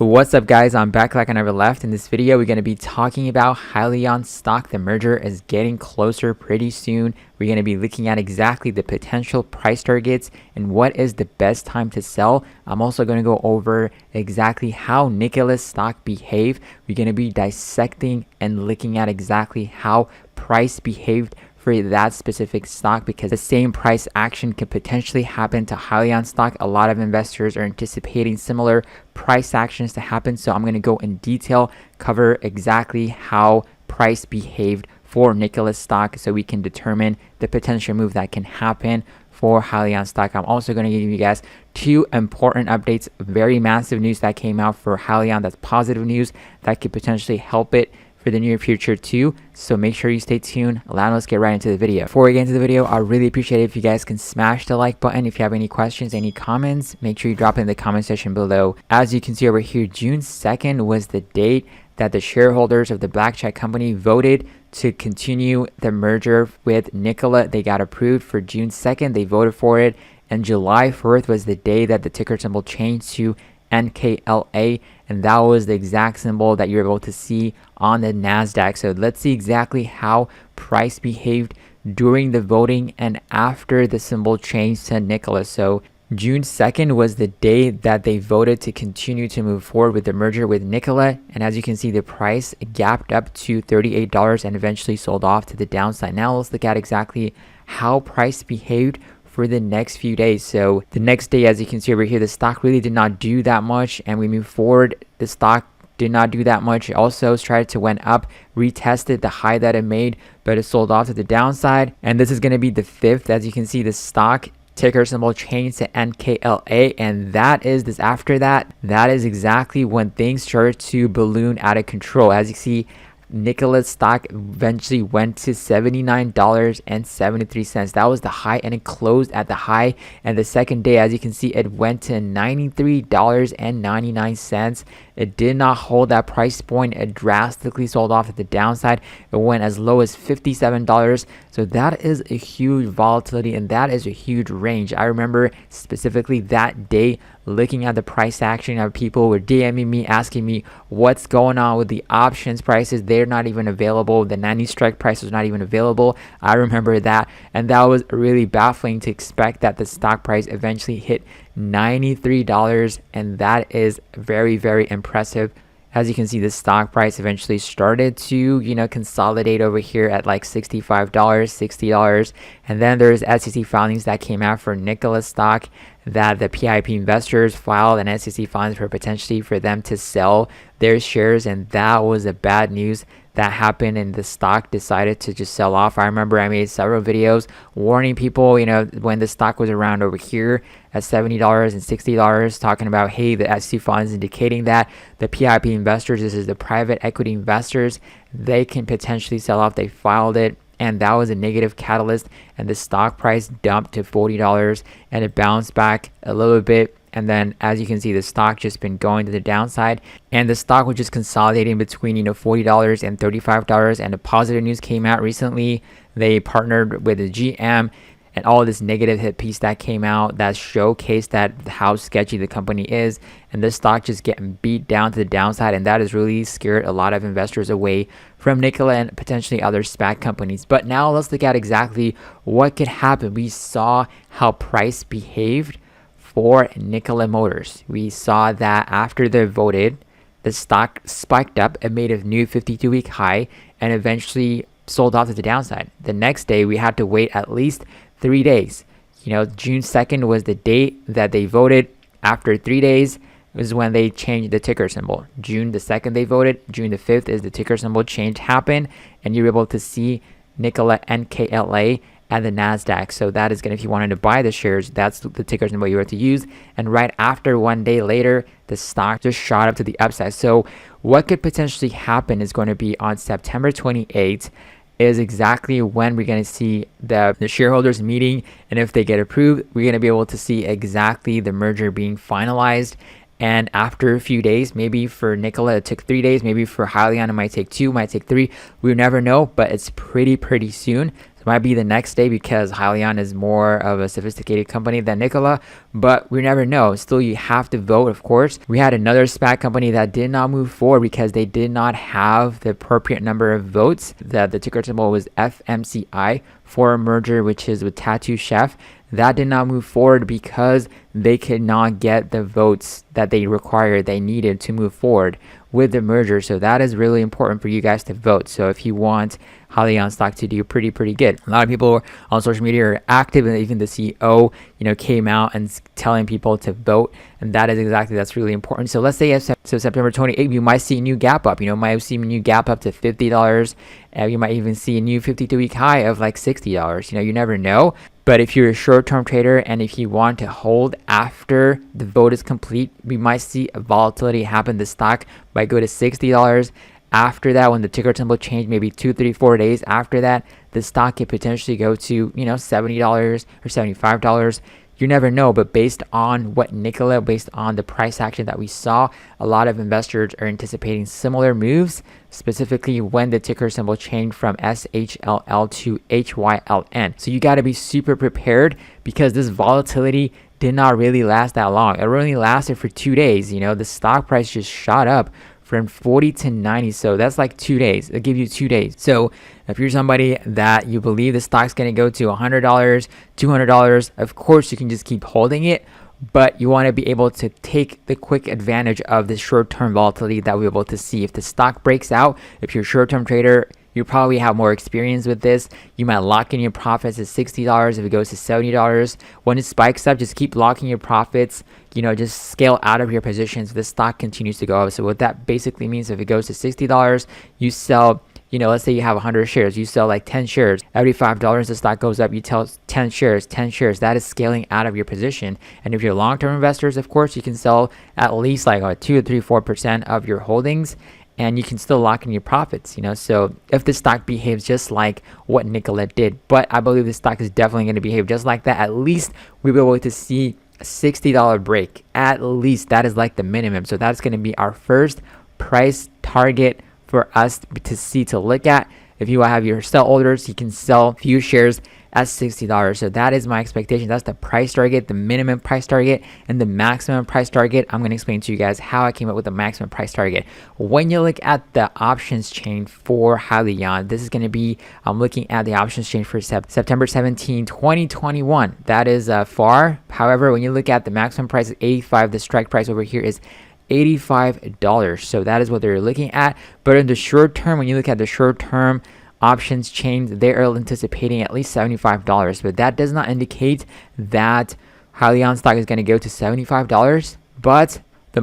What's up guys, I'm back like I never left. In this video we're going to be talking about Hyliion Stock. The merger is getting closer pretty soon. We're going to be looking at exactly the potential price targets and what is the best time to sell. I'm also going to go over exactly how Nikola's stock behaved. We're going to be dissecting and looking at exactly how price behaved for that specific stock, because the same price action could potentially happen to Hyliion stock. A lot of investors are anticipating similar price actions to happen, so I'm going to go in detail, cover exactly how price behaved for Nikola's stock so we can determine the potential move that can happen for Hyliion stock. I'm also going to give you guys two important updates, very massive news that came out for Hyliion. That's positive news that could potentially help it for the near future too, so make sure you stay tuned. Now let's get right into the video. Before we get into the video, I really appreciate it if you guys can smash the like button. If you have any questions, any comments, make sure you drop it in the comment section below. As you can see over here, June 2nd was the date that the shareholders of the black check company voted to continue the merger with Nikola. They got approved for June 2nd. They voted for it, and July 4th was the day that the ticker symbol changed to nkla, and that was the exact symbol that you're able to see on the Nasdaq. So let's see exactly how price behaved during the voting and after the symbol changed to Nikola. So June 2nd was the day that they voted to continue to move forward with the merger with Nikola, and as you can see, the price gapped up to $38 and eventually sold off to the downside. Now let's look at exactly how price behaved for the next few days. So the next day, as you can see over here, the stock really did not do that much, and we move forward, the stock did not do that much. It also tried to went up, retested the high that it made, but it sold off to the downside. And this is going to be the fifth. As you can see, the stock ticker symbol changed to nkla, and that is this. After that, that is exactly when things started to balloon out of control. As you see, Nikola's stock eventually went to $79.73. That was the high, and it closed at the high. And the second day, as you can see, it went to $93.99. It did not hold that price point. It drastically sold off at the downside. It went as low as $57. So that is a huge volatility, and that is a huge range. I remember specifically that day looking at the price action of people were DMing me, asking me what's going on with the options prices. They're not even available. The 90 strike price was not even available. I remember that, and that was really baffling to expect that the stock price eventually hit $93, and that is very, very impressive. As you can see, the stock price eventually started to, consolidate over here at like $65, $60. And then there's SEC filings that came out for Nikola's stock, that the PIP investors filed an SEC filings for potentially for them to sell their shares. And that was a bad news that happened, and the stock decided to just sell off. I remember I made several videos warning people, when the stock was around over here at $70 and $60, talking about, hey, the SEC filings indicating that the PIP investors, this is the private equity investors, they can potentially sell off. They filed it, and that was a negative catalyst, and the stock price dumped to $40, and it bounced back a little bit. And then, as you can see, the stock just been going to the downside, and the stock was just consolidating between, $40 and $35. And the positive news came out recently. They partnered with the GM, and all this negative hit piece that came out that showcased that how sketchy the company is, and the stock just getting beat down to the downside, and that has really scared a lot of investors away from Nikola and potentially other SPAC companies. But now let's look at exactly what could happen. We saw how price behaved for Nikola Motors. We saw that after they voted, the stock spiked up. It made a new 52-week high and eventually sold off to the downside. The next day, we had to wait at least 3 days. June 2nd was the date that they voted. After 3 days is when they changed the ticker symbol. June the 2nd they voted. June the 5th is the ticker symbol change happened, and you're able to see Nikola nkla at the Nasdaq. So that is if you wanted to buy the shares, that's the ticker symbol you were to use. And right after, 1 day later, the stock just shot up to the upside. So what could potentially happen is going to be on September 28th is exactly when we're going to see the shareholders meeting, and if they get approved, we're going to be able to see exactly the merger being finalized. And after a few days, maybe for Nikola it took 3 days, maybe for Hyliion it might take 2, might take 3, we never know, but it's pretty soon. It might be the next day because Hyliion is more of a sophisticated company than Nikola, but we never know. Still, you have to vote, of course. We had another SPAC company that did not move forward because they did not have the appropriate number of votes. The ticker symbol was FMCI for a merger, which is with Tattoo Chef. That did not move forward because they could not get the votes that they needed to move forward with the merger. So that is really important for you guys to vote. So if you want Hyliion stock to do pretty good, a lot of people on social media are active, and even the CEO came out and telling people to vote, and that's really important. So let's say September 28th, you might see a new gap up, might see a new gap up to $50, and you might even see a new 52-week high of like $60. You never know. But if you're a short-term trader and if you want to hold after the vote is complete, we might see a volatility happen. The stock might go to $60. After that, when the ticker symbol change, maybe 2, 3, 4 days after that, the stock could potentially go to, $70 or $75. You never know, but based on what Nikola, based on the price action that we saw, a lot of investors are anticipating similar moves, specifically when the ticker symbol changed from SHLL to HYLN. So you got to be super prepared because this volatility did not really last that long. It only lasted for 2 days. The stock price just shot up from 40 to 90. So that's like 2 days. It'll give you 2 days. So if you're somebody that you believe the stock's going to go to $100, $200, of course you can just keep holding it. But you want to be able to take the quick advantage of the short-term volatility that we're able to see. If the stock breaks out, if you're a short-term trader, you probably have more experience with this. You might lock in your profits at $60 if it goes to $70. When it spikes up, just keep locking your profits. Just scale out of your positions. The stock continues to go up. So what that basically means, if it goes to $60, you sell, let's say you have 100 shares, you sell like 10 shares. Every $5 the stock goes up, you tell 10 shares. That is scaling out of your position. And if you're long-term investors, of course, you can sell at least like 2 or 3, 4% of your holdings, and you can still lock in your profits, So if the stock behaves just like what Nikola did, but I believe the stock is definitely going to behave just like that, at least we'll be able to see a $60 break. At least that is like the minimum. So that's going to be our first price target for us to look at. If you have your sell orders, you can sell few shares at $60. So that is my expectation. That's the price target, the minimum price target, and the maximum price target. I'm going to explain to you guys how I came up with the maximum price target. When you look at the options chain for Hyliion, this is going to be, I'm looking at the options chain for September 17, 2021. That is far. However, when you look at the maximum price is 85, the strike price over here is $85. So that is what they're looking at. But in the short term, when you look at the short term options chain, they are anticipating at least $75. But that does not indicate that Hyliion stock is going to go to $75. But the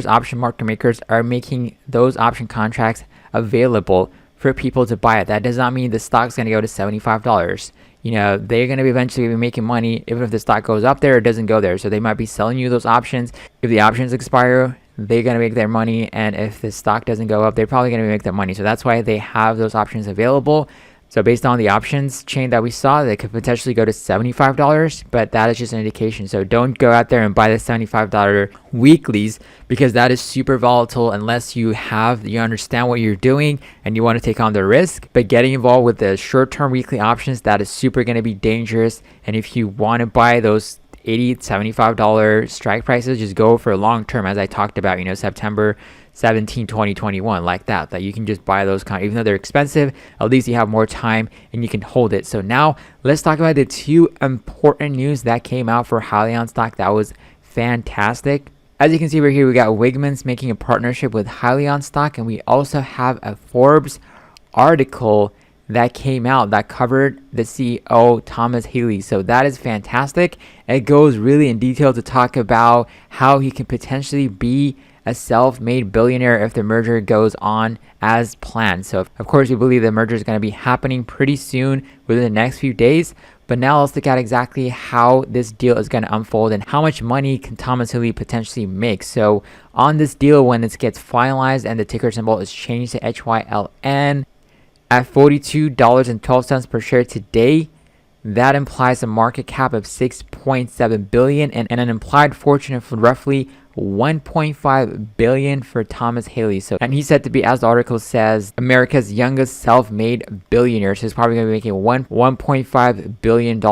option market makers are making those option contracts available for people to buy it. That does not mean the stock's going to go to $75. They're going to be eventually making money even if the stock goes up there or doesn't go there. So they might be selling you those options. If the options expire, they're going to make their money. And if the stock doesn't go up, they're probably going to make their money. So that's why they have those options available. So based on the options chain that we saw, they could potentially go to $75, but that is just an indication. So don't go out there and buy the $75 weeklies because that is super volatile unless you understand what you're doing and you want to take on the risk. But getting involved with the short-term weekly options, that is super going to be dangerous. And if you want to buy those $80, $75 strike prices, just go for long term, as I talked about, September 17, 2021, like that you can just buy those even though they're expensive, at least you have more time and you can hold it. So now let's talk about the two important news that came out for Hyliion stock that was fantastic. As you can see over here, we got Wigman's making a partnership with Hyliion stock, and we also have a Forbes article that came out that covered the CEO Thomas Healy. So that is fantastic. It goes really in detail to talk about how he can potentially be a self-made billionaire if the merger goes on as planned. So of course we believe the merger is going to be happening pretty soon within the next few days. But now let's look at exactly how this deal is going to unfold and how much money can Thomas Healy potentially make. So on this deal, when it gets finalized and the ticker symbol is changed to HYLN at $42.12 per share today, That implies a market cap of 6.7 billion and an implied fortune of roughly 1.5 billion for Thomas Hyliion. So, and he's said to be, as the article says, America's youngest self-made billionaire. So he's probably going to be making $1.5 billion.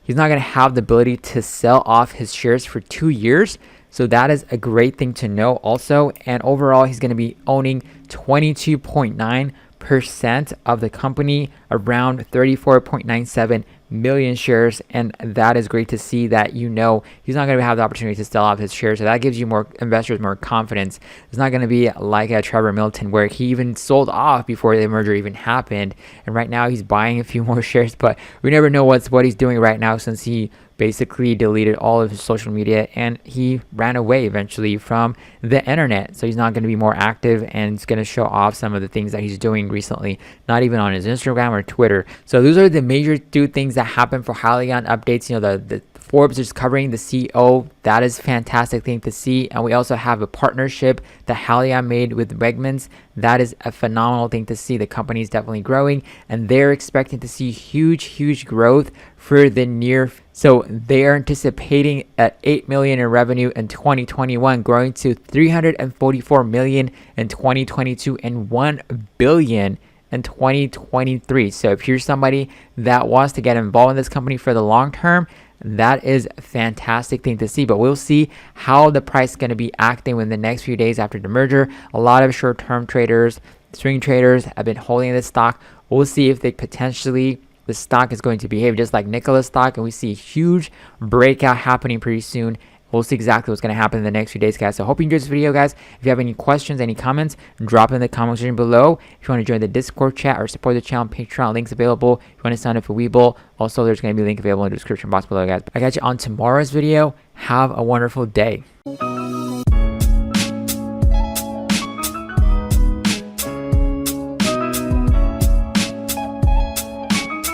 He's not going to have the ability to sell off his shares for 2 years. So that is a great thing to know also. And overall, he's going to be owning 22.9% of the company, around 34.97 million shares, and that is great to see that he's not going to have the opportunity to sell off his shares. So that gives you more investors more confidence. It's not going to be like a Trevor Milton where he even sold off before the merger even happened, and right now he's buying a few more shares, but we never know what he's doing right now, since he basically deleted all of his social media and he ran away eventually from the internet. So he's not going to be more active, and he's going to show off some of the things that he's doing recently, not even on his Instagram or Twitter. So those are the major 2 things that happened for Hyliion updates. The Forbes is covering the CEO. That is a fantastic thing to see. And we also have a partnership that Hyliion made with Wegmans. That is a phenomenal thing to see. The company is definitely growing, and they're expecting to see huge growth for the near. So they are anticipating at 8 million in revenue in 2021, growing to 344 million in 2022 and 1 billion in 2023. So if you're somebody that wants to get involved in this company for the long term, that is a fantastic thing to see. But we'll see how the price is going to be acting in the next few days after the merger. A lot of short-term traders, swing traders have been holding this stock. We'll see if the stock is going to behave just like Nikola stock, and we see a huge breakout happening pretty soon. We'll see exactly what's going to happen in the next few days, guys. So I hope you enjoyed this video, guys. If you have any questions, any comments, drop in the comment section below. If you want to join the Discord chat or support the channel, Patreon links available. If you want to sign up for Webull, also there's going to be a link available in the description box below, guys. I got you on tomorrow's video. Have a wonderful day.